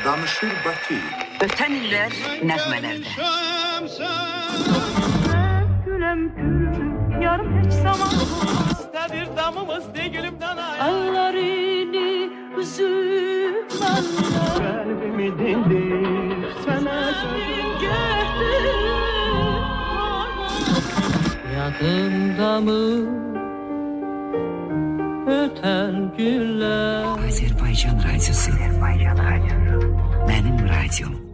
Danışır Bakı. Öten iller nəğmələrdə. Gülüm gülüm yarım hiç zaman İstedir damımız dilimden ay Aylarını üzümlerle Kalbimi dindir sana sözüm Yadımda mı öten güller Azərbaycan radiosu. Mənim radiom.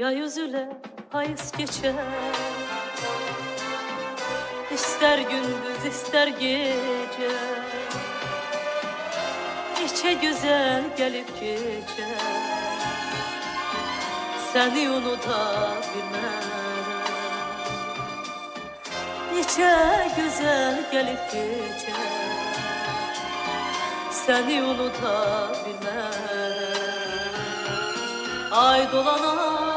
Yay üzüle hayız geçer İster gündüz ister gece Neçe güzel gelip geçer Seni unutabilmem Neçe güzel gelip geçer Seni unutabilmem Ay dolana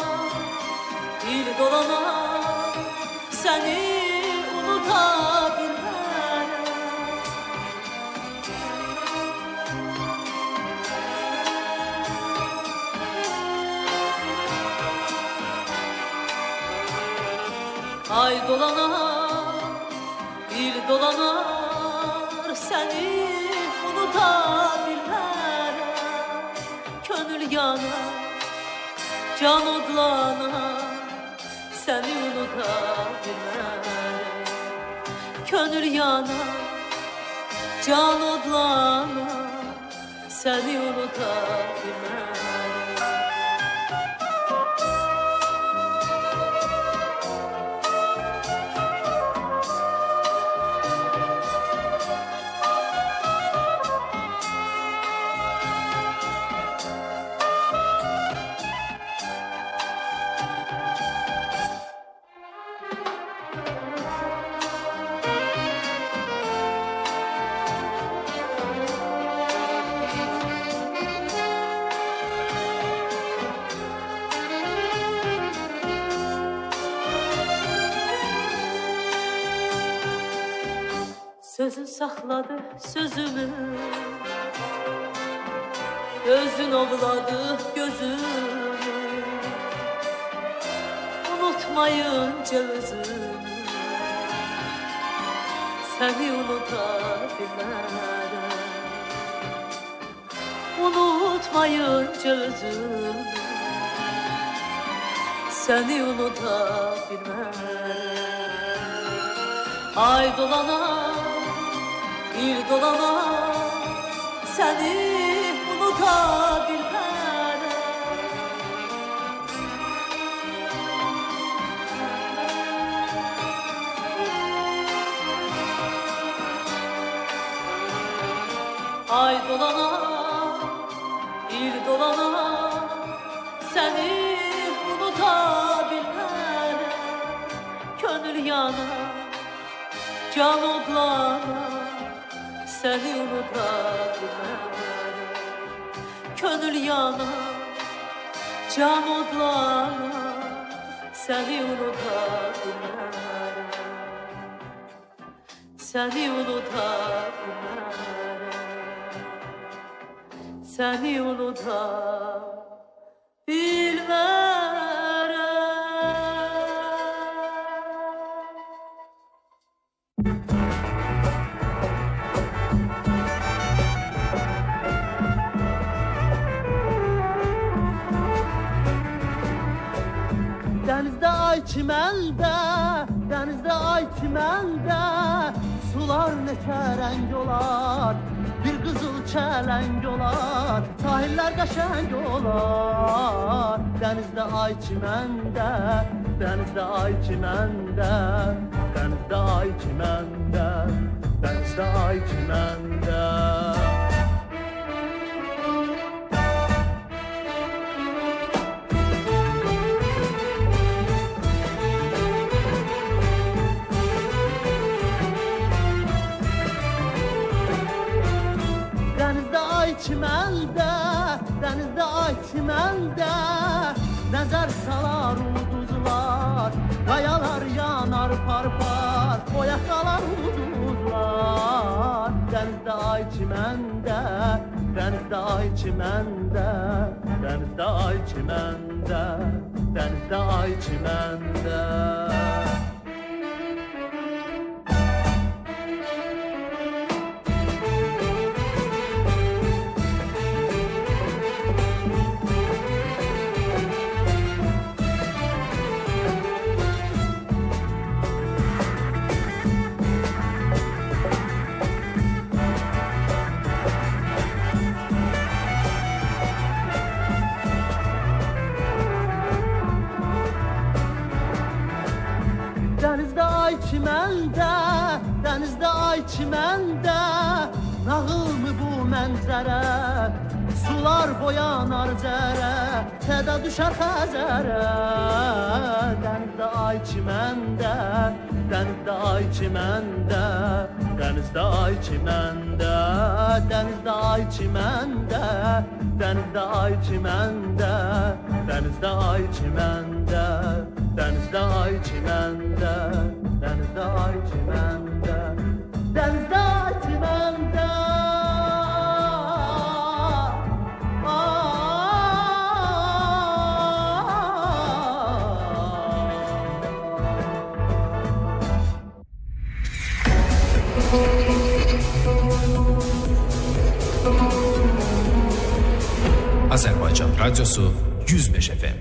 dil dolana seni unutabilmem Ay dolana dil dolanar seni unutabilmem Gönül yanar can odlanar seni unutabilmem Gönül yanar can odlanar seni unutabilmem Sözün saxladı sözümü Gözün ovladı gözümü Unutmayınca özümü Seni unutabilmem Unutmayınca özümü Seni unutabilmem Ay dolana bir dolana seni unutabilmem Ay dolana bir dolana seni unutabilmem Gönül yanar can odlanar seni unutabilmem Gönül yanar can odlanar seni unutabilmem Seni unutabilmem Seni unutabilmem Denizde ay çimende, denizde ay çimende Sular neçə rəng olar, bir qızıl çələng olar Sahiller qəşəng olar, denizde ay çimende Denizde ay çimende, denizde ay çimende, denizde ay çimende. Denizde ay çimende, denizde ay çimende, nəzər salar ulduzlar, qayalar yanar par-par, oya qalar ulduzlar. Denizde ay çimende, denizde ay çimende, denizde ay çimende, denizde ay çimende. Denizde ay çimende, denizde ay çimende, nağıl mı bu mənzərə? Sular boyanar zərə, səda düşər xəzərə. Denizde ay çimende, denizde ay çimende, denizde ay çimende, denizde ay çimende, denizde ay çimende, denizde ay çimende, denizde ay çimende, denizde ay çimende, denizde ay çimende. Azərbaycan Radyosu 105 FM.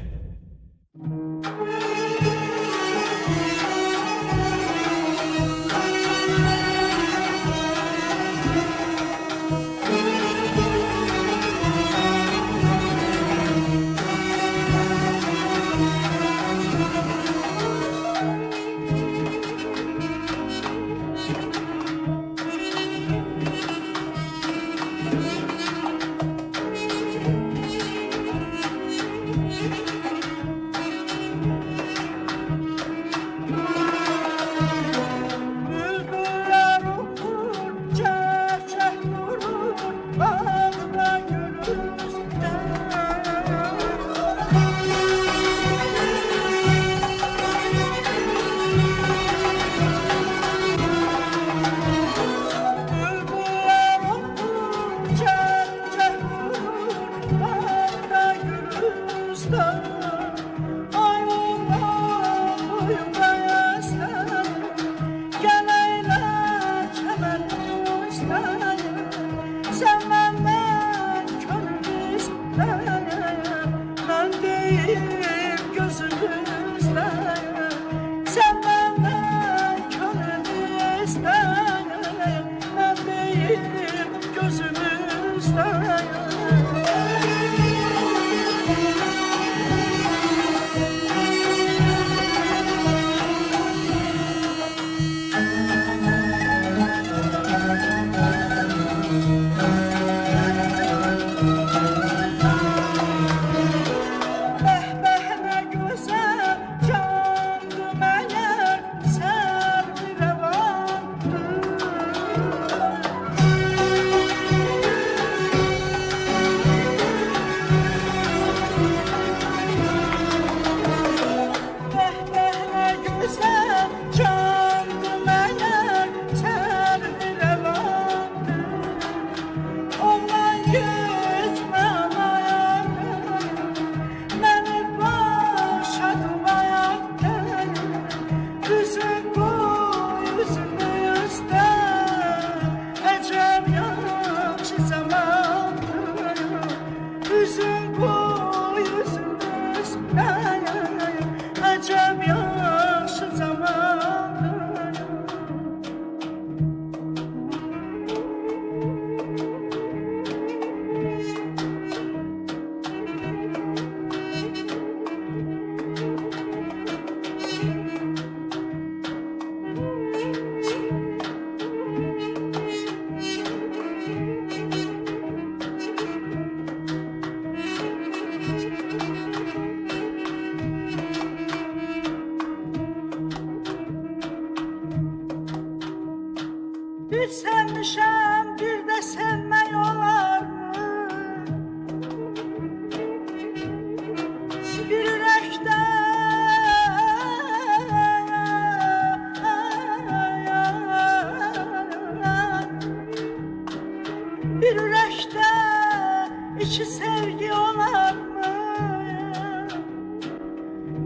Bir sevmişəm, bir də sevmək olarmı? Bir ürəkdə bir ürəkdə iki sevgi olarmı?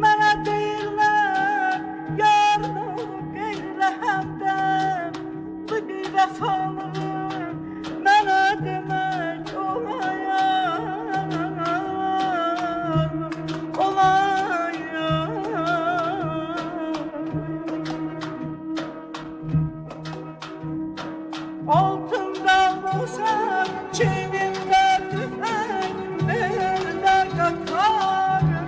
Mənə deyirlər yardım qeylə həmdən bu bir vəfalı mənə demək olayam altından olsa çiğnimdə tüfək eldə qatarım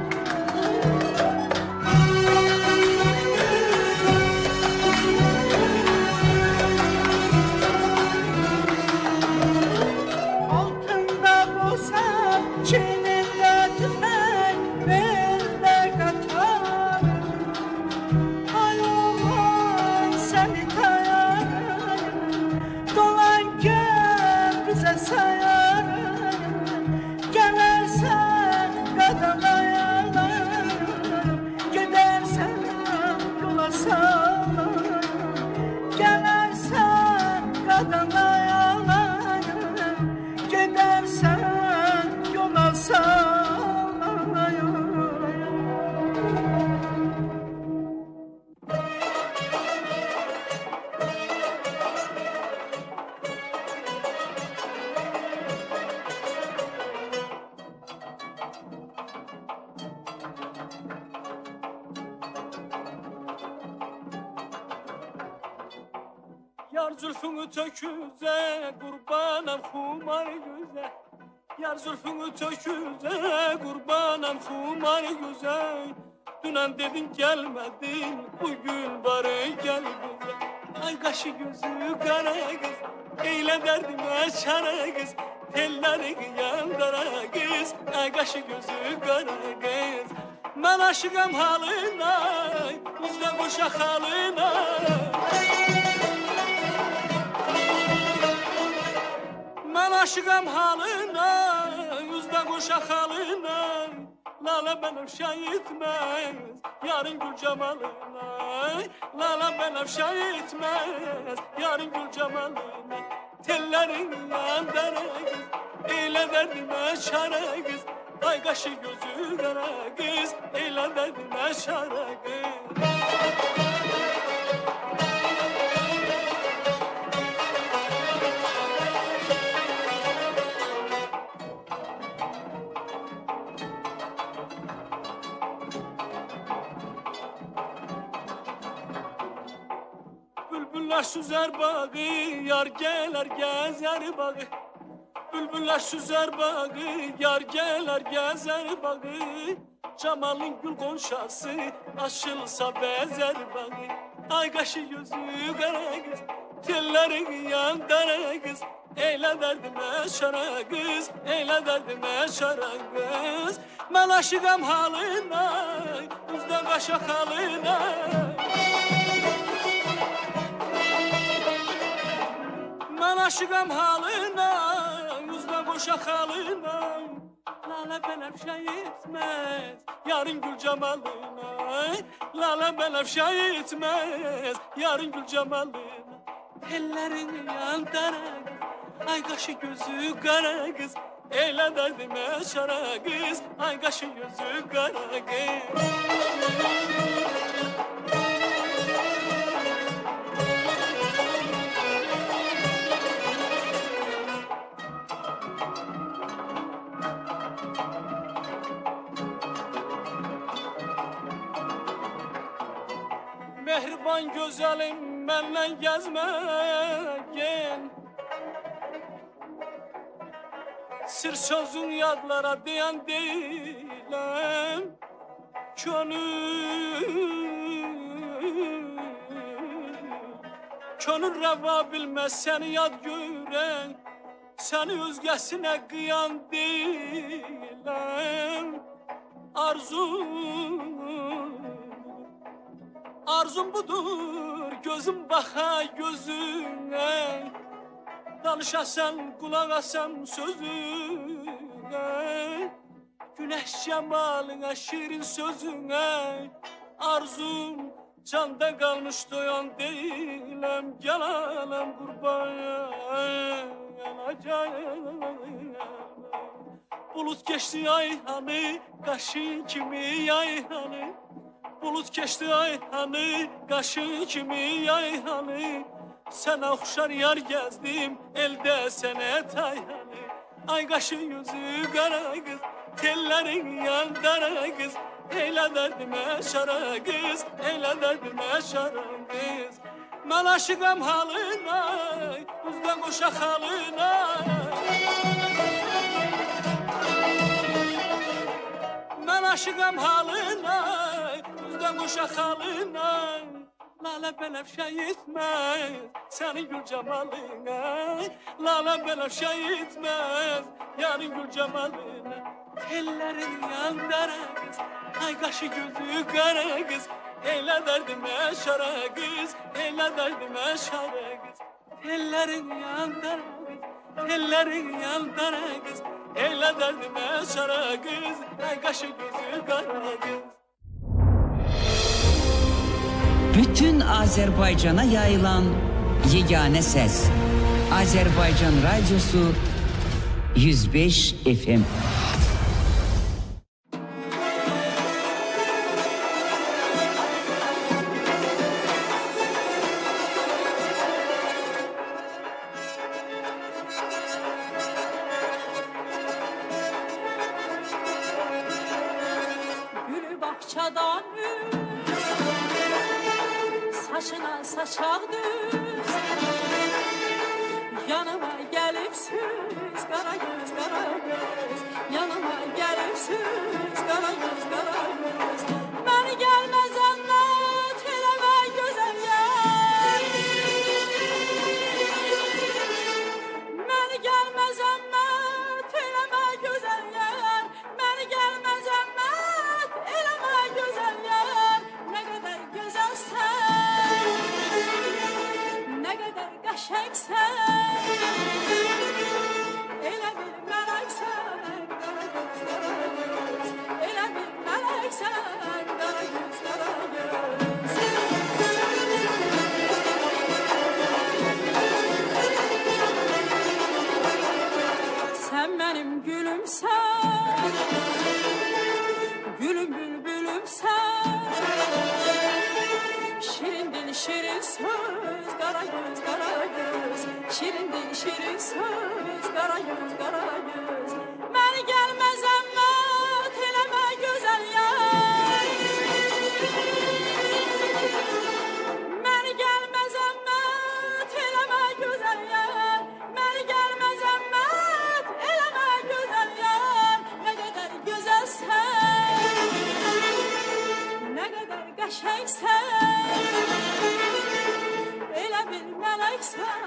altında olsa çiğnimdə tüfək eldə qatarım ay oğlan səni tayarım dolan gel bize sayarım Gelersen kadın ayarlarım Gidersen yola sağlarım Gelersen kadın ayarlarım Gidersen yola sağlarım Yar zülfünü töküze kurbanım humar güze Yar zülfünü töküze kurbanım humar güze Dünen dedin gelmedin bugün bari gel bize Ay kaşı gözü kara kız eyle derdime çare kız Tellerini yandıra kız Ay kaşı gözü kara kız Ben aşığım haline Yüzde koşak haline Ben aşığım haline, yüzde koşak haline Lala benim şahitmez, yarın gül cemalına Lala benim şahitmez, yarın gül cemalına Tellerin yandıra kız, eyle derdime çare kız Ay kaşı gözü kara kız, eyle derdime çare kız Bülbüller süzer bağı, yar gelir gezer bağı Bülbüller süzer bağı, yar gelir gezer bağı Cemal'in gül konşası açılsa bezer bağı Ay kaşı gözü kara kız, tellerin yandıra kız Eyle derdime şara kız, eyle derdime şara kız Ben aşığım haline, yüzde kaşak haline Ben aşığım haline, yüzde koşak haline Lale benim şey etmez, yarın gül cemalına Lale benim şey etmez, yarın gül cemalına Ellerini yandıra kız, ay kaşı gözü kara kız Eyle derdime şara kız, ay kaşı gözü kara kız Mehriban güzelim benle gezmeyin Sır sözün yadlara diyen değilim Könül reva bilmez seni yad gören Seni özgesine kıyan değilim Arzum budur gözüm baxa gözüne, danışasan kulak asam sözüne, güneş cemalına şirin sözüne, arzum canda kalmış doyan değilim, yanalım kurban yanacağım. Bulut geçti ayhanı, kaşın kimi yayhanı. Bulut geçti ayhanı, kaşın kimi yayhanı. Sana oxşar yar gezdim, elde senet ayhanı. Ay kaşın yüzü kara kız, tellerin yandara kız. Eyle derdime şara kız, eyle derdime şara kız. Ben aşıkam halına, uzdan koşak halına. Ben aşıkam halına, uzdan koşak halına. Lale belefşe yetmez, senin gül cemalına. Lale belefşe yetmez, yarın gül cemalına. Ellerin yandara kız, ay kaşı gözü kara kız. Eyle derdime şara kız, eyle derdime şara kız. Ellerin yandara kız, ellerin yandara kız. Eyle derdime şara kız, ay kaşı gözü kara kız. Bütün Azerbaycan'a yayılan yegane ses. Azerbaycan Radyosu 105 FM. Gülü bahçadan saçına saçak düz. Yanıma gelip süz, kara göz, kara göz. Yanıma gelip süz, kara göz, kara göz. Beni gelmez anlat, eleme güzel yer. Beni gelmez anlat, eleme güzel yer. Beni gelmez anlat, eleme güzel yer. Ne kadar güzelsen, ne kadar qəşəngsən. Elə bir mələksən, qara göz, qara göz. Elə bir mələksən, qara göz, qara göz. Sən mənim gülümsən, gülüm bülbülümsən. Şirin dil, şirin söz, kara göz, kara göz. Şirin dil, şirin söz, kara göz, kara göz. Beni gelmez anlat, eleme güzel yar. Beni gelmez anlat, eleme güzel yar. Beni gelmez anlat, eleme güzel yar. Ne kadar güzelsen, ne kadar qəşəngsən. Elə bir mələksən,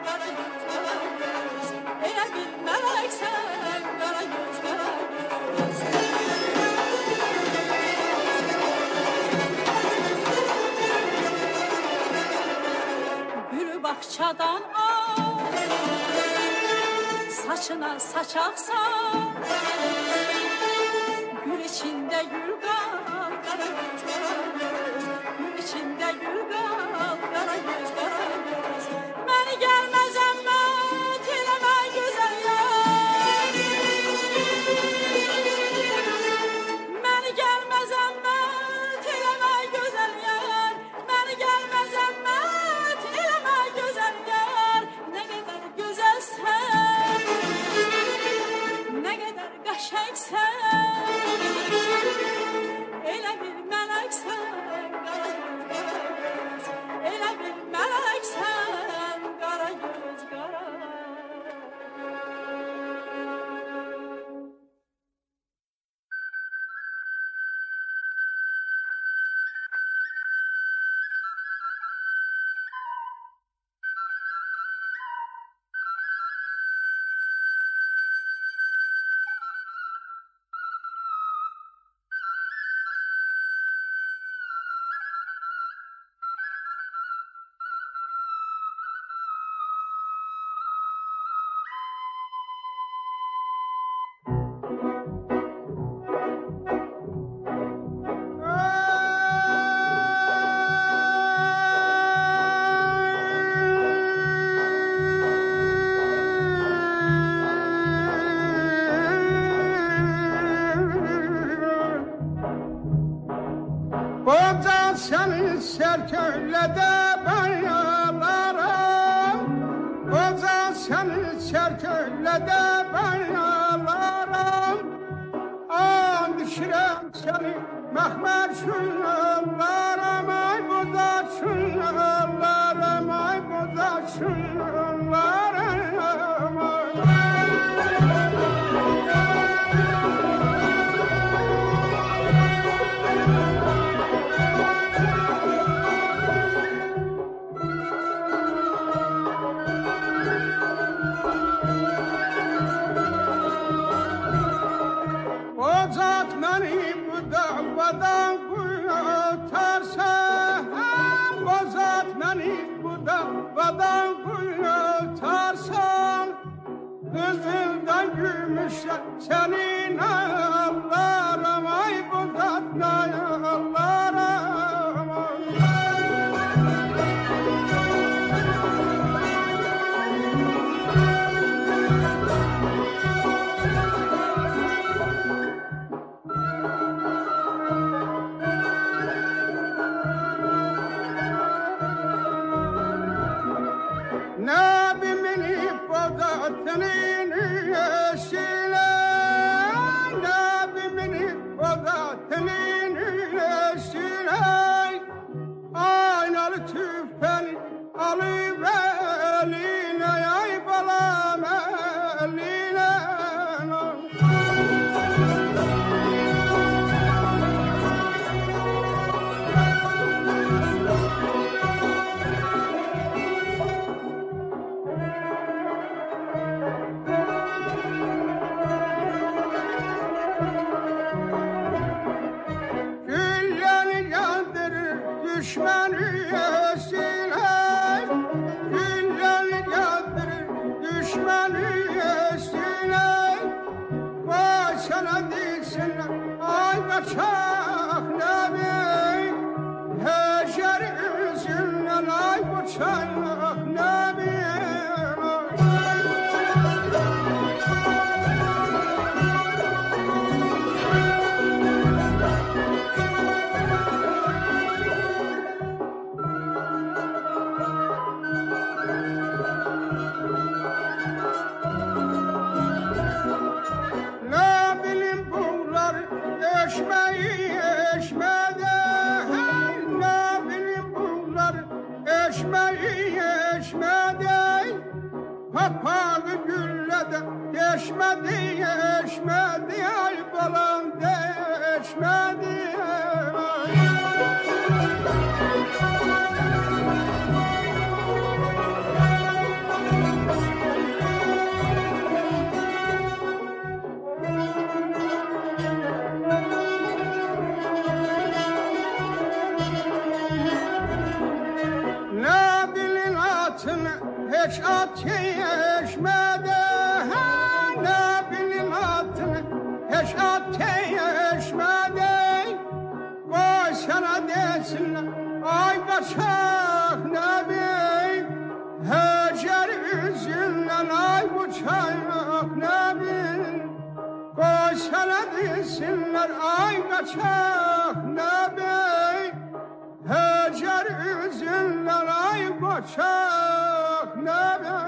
qara göz, qara göz. Elə bir mələksən, qara göz, qara göz. Gülü bahçadan al, saçına saçaksan. Gül içinde gül kal, kara göz, kara göz. Gül içinde gül kal, kara göz, kara göz. Beni gelmez anlat, eleme güzel yar. Beni gelmez anlat, eleme güzel yar. Beni gelmez anlat, eleme güzel yar. Ne kadar güzelsen, ne kadar qəşəngsən. Elə bir mələksən, seni serköylede ben yalarım. Koca seni serköylede ben yalarım. An düşürem seni mehmer şunlarım. Ay buda şunlarım, ay buda şunlarım. Ozat beni bu davadan kurtarsan, Ozat beni bu davadan kurtarsan, kızıldan gümüşten senin ağlarım, ay bu tatlı ağlarım. Senin eşine, Nebimini o da senin eşine, aynalı tüfeğini alıp eline, ay balam eline. Düşman üyesiler, güller yadırır düşman üyesiler. Vay sana değilsinler, ay kaçak Nebi, hecer üzünden ay kaçak Nebi. Papalı güllede geçmedi, geçmedi, ay balam geçmedi. Ne bilin atını hiç at geçmedi, ne bilin atını hiç at geçmedi. Vay sana desinler, ay kaçak Nebi, hecer üzünden ay uçak Nebi. Vay sana desinler, ay kaçak Nebi, hecer üzünden ay kaçak Nebi.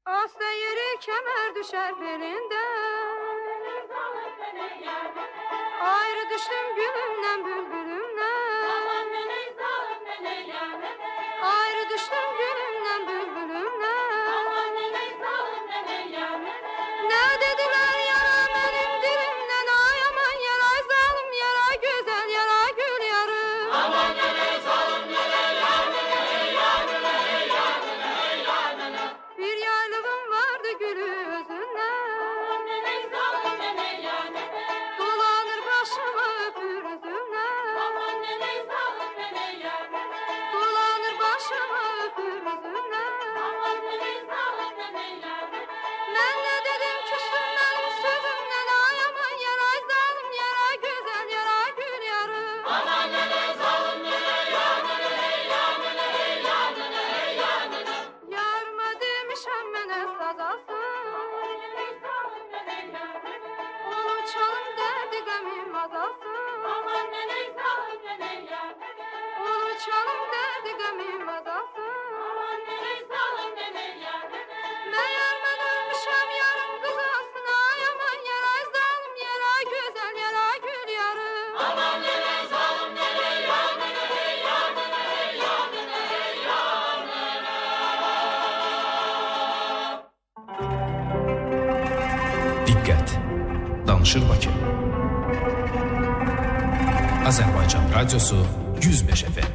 Asla yeri kemer düşer belinden, ayrı düştüm gülümden bülbülümden, ayrı düştüm gülümden bülbülümden. Ne dediler yara benim dilimden, ay aman yara zalim yara güzel yara gül yarım. Aman yara zalim yara yarım ey yarım ey yarım ey yarım. Bir yaylığım vardı gülü özünden, azalsın. Aman neney salın neney yar neney. Ulu çalım derdi gömüm azalsın. Aman neney salın neney yar neney. Meğer ben ölmüşem yarım kız olsun. Ay aman yaray zalim yaray güzel yaray gül yarım. Aman neney salın neney yar neney yar neney yar neney yar neney. Diqqət! Danışır Bakı. Azərbaycan Radiosu 105 FM.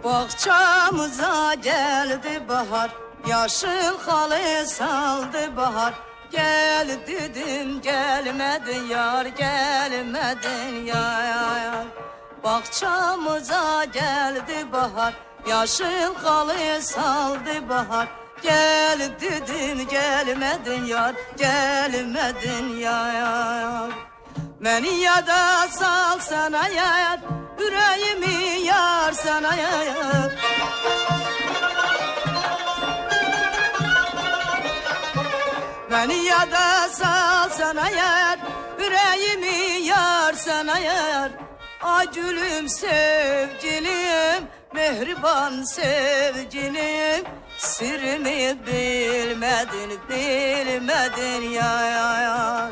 Bahçamıza geldi bahar, yaşıl halı saldı bahar. Gel dedim gelmedin yar, gelmedin yar. Bahçamıza geldi bahar, yaşıl halı saldı bahar. Gel dedim gelmedin yar, gelmedin yar. Beni yada salsana yar, yüreğimi yar sana yar. Beni yada salsana yar, yüreğimi yar sana yar. Ay gülüm sevgilim, mehriban sevgilim. Sırrımı bilmedin, bilmedin yar.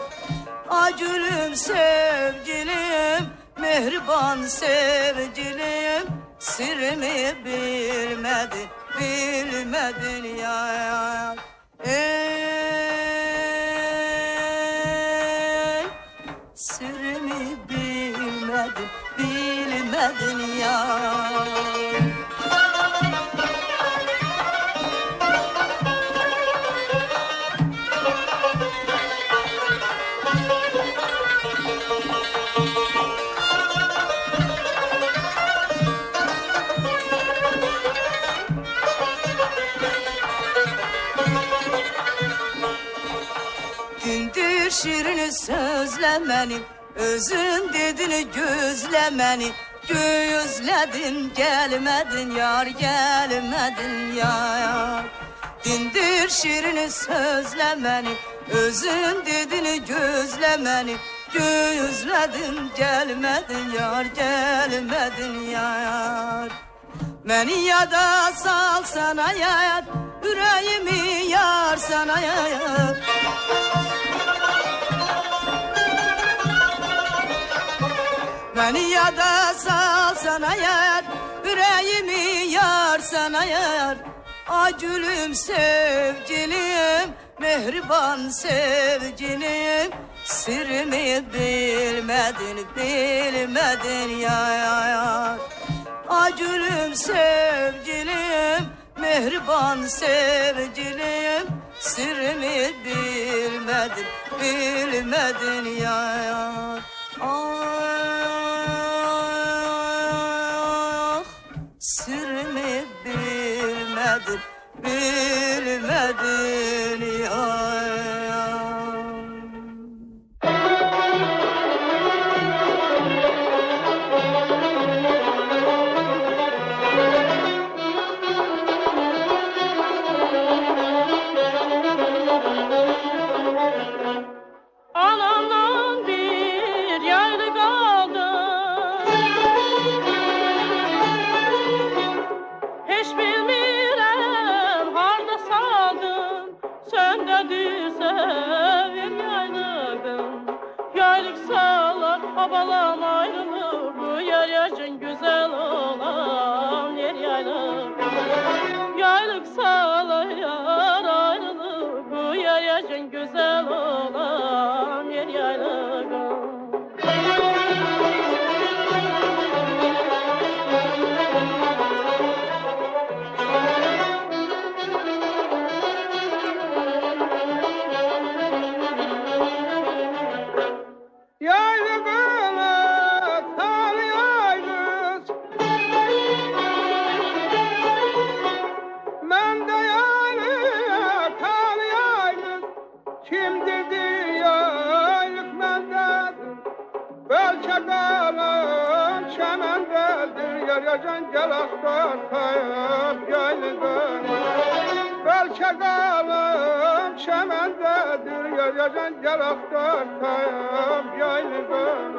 Ay gülüm sevgilim, mehriban sevgilim. Sırrımı bilmedin, bilmedin yar. Ey, sırrımı bilmedin, bilmedin yar. Gündür şirin sözlemeni, özün dedin gözlemeni. Gözledin gelmedin yar, gelmedin yar. Gündür şirin sözlemeni, özün dedin gözlemeni. Gözledin gelmedin yar, gelmedin yar. Beni yada salsana yar, yüreğimi yar sana yar. Beni yada salsana yar, yüreğimi yar sana yar. Ay gülüm sevgilim, mehriban sevgilim. Sırrımı bilmedin, bilmedin yar. Ay gülüm sevgilim, mehriban sevgilim. Sırrımı bilmedin, bilmedin yar. Ah, sırrımı bilmedin, bilmedin yar. Anamdan bir yaylı kaldı, hiç bilmirəm harda saldın. Sen de dirsen bir yaylıqın, yaylık sağlar abalam ayrılır. Bu yer yaşın güzel olan yer yaylık. Yaylık sağlar yar ayrılır. Bu yer yaşın güzel olan yer yaylık. Yaylığına tanıyayız, Yaracan gel aktartayım yaylıdan. Belki kalım çemendedir. Yaracan gel aktartayım yaylıdan.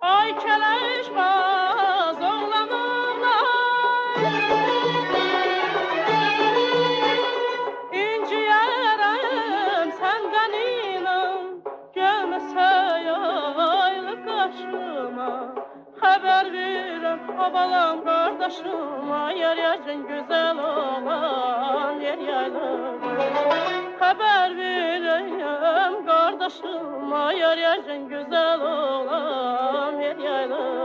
Ay keleşmez oğlanlar, İnciyerem senden inan, gelmese yaylı karşıma. Haber verem abalam kardeşime, yer yerden güzel olan yer yaylı. Haber verem kardeşime, yer yerden güzel olan yer yaylı.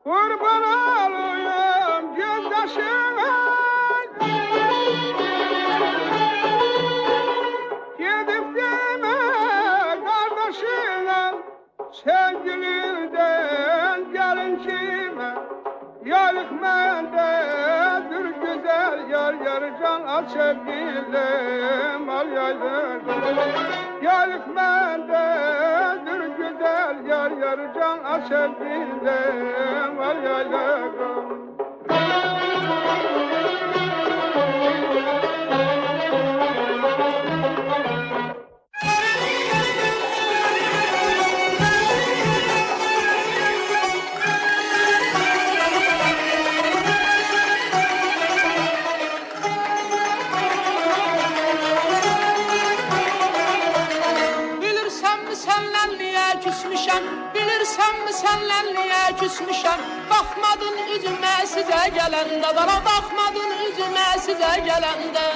Kurban olayım gözdaşıma. Gidip deme kardeşine, sevgilinden gelin kime. Yaylık mendedir güzel yar yarcan al sevgilim al yaylık. Yaylık mendedir güzel yar yarcan al sevgilim al yaylık. Bilirsenmi senden niye küsmüşem, bilirsenmi senden niye küsmüşem. Bakmadın üzüme size gelende, bana bakmadın üzüme size gelende.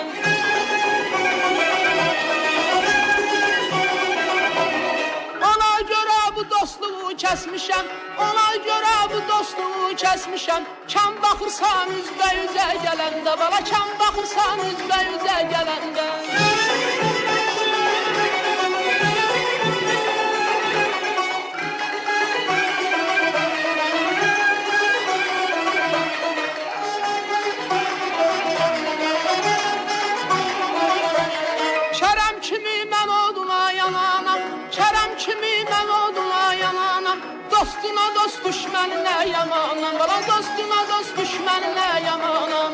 Ona göre bu dostluğu kesmişem, ona göre bu dostluğu kesmişem. Kam bakırsan üzbe yüze gelende, bana kam bakırsan üzbe yüze gelende. Kerem kimi mən oduna yananam, Kerem kimi mən oduna yananam. Dostuna dost düşmənine yamanam, bana dostuna dost düşmənine yamanam.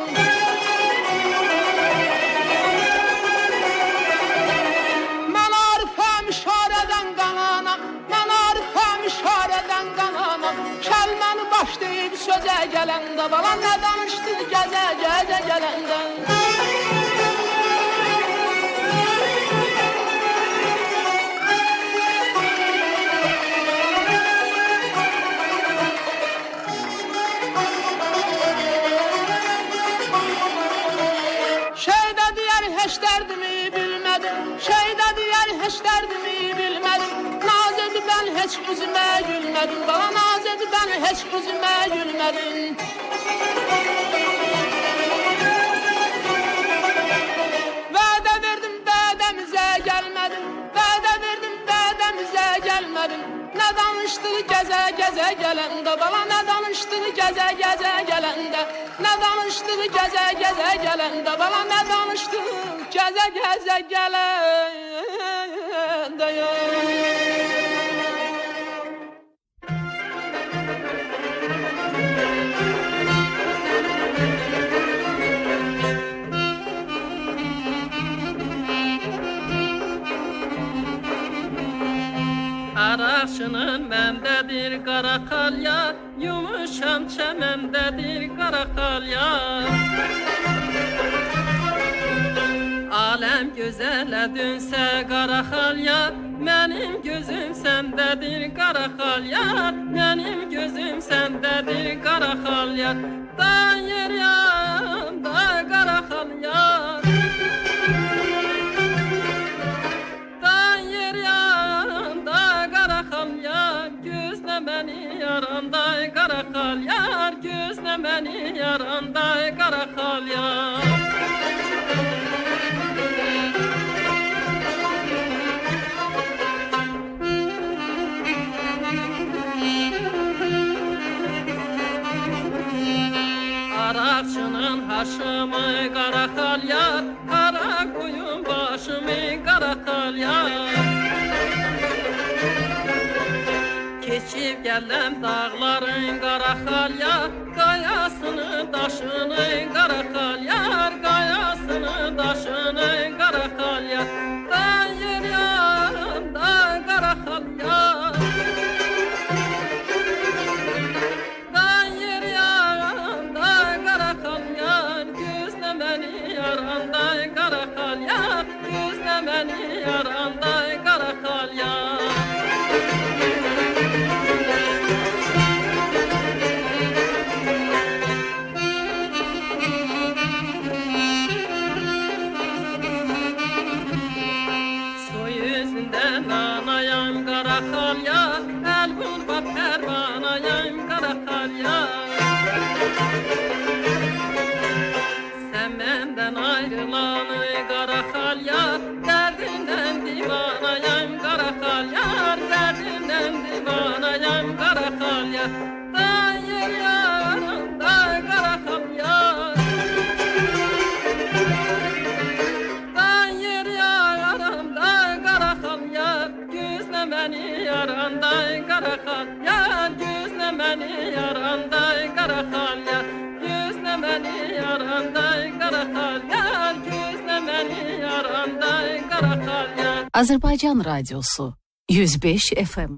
Mən arifəm işarədən qananam, mən arifəm işarədən qananam. Kəlməni başlayıb sözə gələndə, bana nə danışdı gəzə gəzə gələndə. Şeydə deyər heç dərdimi bilmədim, şeydə deyər heç dərdimi bilmədim. Naz edib mən heç üzümə gülmədim, bana naz edib mən heç üzümə gülmədim. Vədə verdim vədəmizə gəlmədim, vədə verdim vədəmizə gəlmədim. Nə danışdı gəzə gəzə gələndə, bana nə danışdı gəzə gəzə gələndə. Nə danışdı gəzə gəzə gələndə, bana nə danışdı gəzə gəzə gələndə. Araşının məndədir qara qalya, yumuşam çəməndədir qara qalya. Aləm gözələ dönsə qara xalya, mənim gözüm səndədir qara xalya, mənim gözüm səndədir qara xalya. Dayır yanımda qara xalya, dayır yanımda qara xalya, gözlə məni yaramda qara xalya, gözlə gözle beni yaranda kara kalya. Arakçının haşımı kara kalya, kara koyun başımı kara kalya. Keçip gələm dağların qara xalyar, qayasını daşını qara xalyar, qayasını daşını qara xalyar. Dayır yanımda qara xalyar, dayır yanımda qara xalyar, gözlə məni yaranda qara xalyar, gözlə məni yaranda qara xalyar. Nanayam kara kalya, el bulba pervanayam kara kalya. Sen benden ayrılanı kara kalya, derdinden divanayam kara kalya, derdinden divanayam kara kalya. Dayır yanımda kara kalya, dayır yanımda kara kalya. Gözle beni yaranda kara kalya, gözle beni yaranda kara kalya, gözle beni yaranda kara kalya, gözle beni yaranda kara kalya. Azərbaycan Radyosu 105 FM